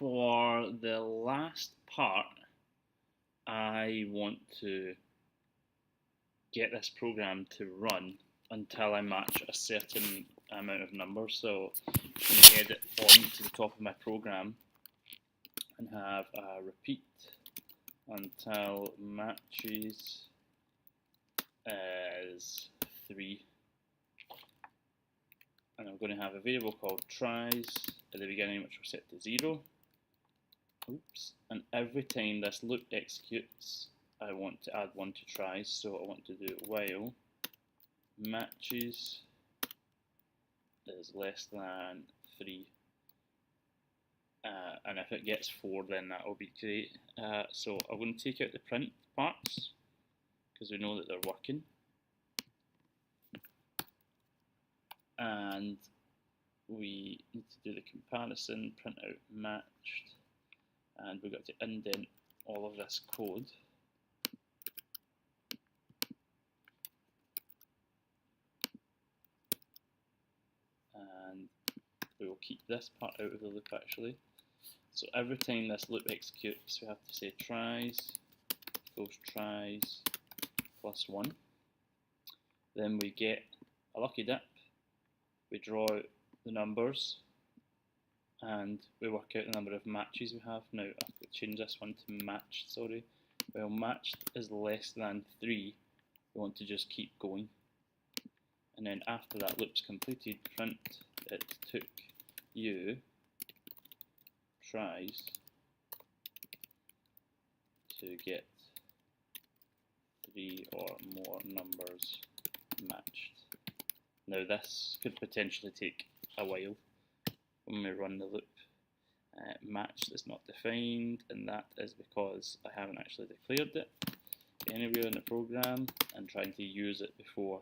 for the last part, I want to get this program to run until I match a certain amount of numbers. So I'm going to head it on to the top of my program and have a repeat until matches is 3. And I'm going to have a variable called tries at the beginning, which will set to 0. Oops. And every time this loop executes, I want to add 1 to tries, so I want to do while matches is less than 3. And if it gets 4, then that will be great. So I'm going to take out the print parts because we know that they're working. And we need to do the comparison, print out matched, and we've got to indent all of this code. And we will keep this part out of the loop actually. So every time this loop executes, we have to say tries equals tries plus 1. Then we get a lucky dip. We draw out the numbers and we work out the number of matches we have. Now I've got to change this one to matched, sorry. Well, matched is less than 3, we want to just keep going. And then after that loop's completed, print it took you tries to get 3 or more numbers matched. Now this could potentially take a while when we run the loop. Matched is not defined, and that is because I haven't actually declared it anywhere in the program and trying to use it before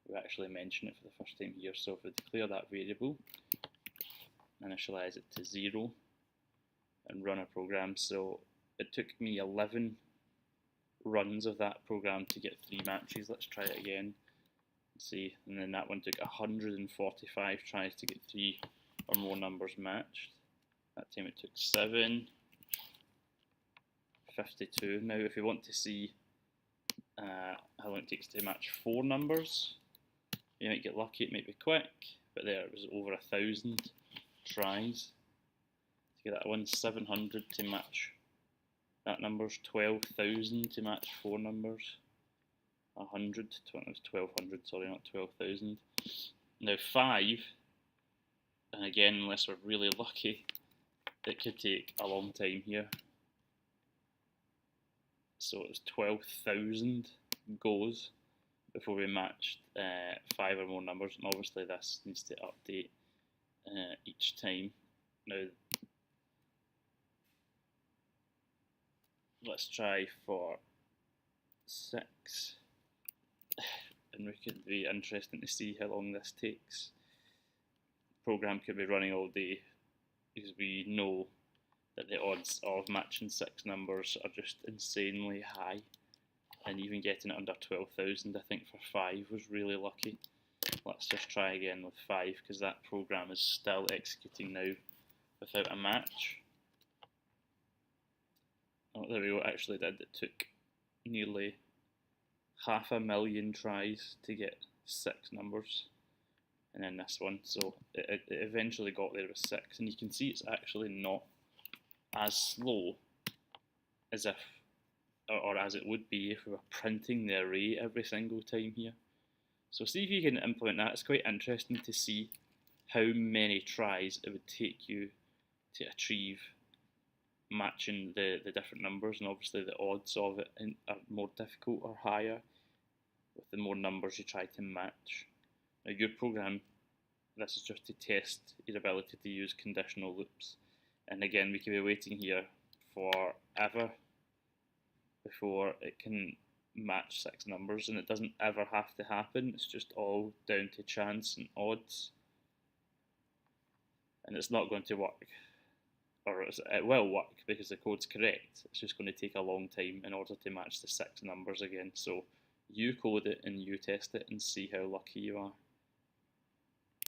we actually mention it for the first time here. So if we declare that variable, initialize it to 0 and run a program. So it took me 11 runs of that program to get 3 matches. Let's try it again. See, and then that one took 145 tries to get 3 or more numbers matched. That time it took 7, 52. Now if we want to see how long it takes to match 4 numbers, you might get lucky, it might be quick, but there it was over 1,000 tries to get that one. 700 to match that numbers, 12,000 to match 4 numbers. 1,200, sorry, not 12,000. Now 5, and again, unless we're really lucky, it could take a long time here. So it was 12,000 goes before we matched 5 or more numbers, and obviously this needs to update each time. Now let's try for 6. And it could be interesting to see how long this takes. The program could be running all day because we know that the odds of matching 6 numbers are just insanely high, and even getting it under 12,000 I think for 5 was really lucky. Let's just try again with 5 because that program is still executing now without a match. Oh, there we go, it actually did. It took nearly 500,000 tries to get 6 numbers, and then this one, so it eventually got there with 6, and you can see it's actually not as slow as if, or as it would be if we were printing the array every single time here. So see if you can implement that. It's quite interesting to see how many tries it would take you to achieve matching the different numbers, and obviously the odds of it are more difficult or higher with the more numbers you try to match. Now your program, this is just to test your ability to use conditional loops, and again we could be waiting here forever before it can match 6 numbers, and it doesn't ever have to happen. It's just all down to chance and odds, and it's not going to work. Or it will work because the code's correct. It's just going to take a long time in order to match the 6 numbers again. So you code it and you test it and see how lucky you are.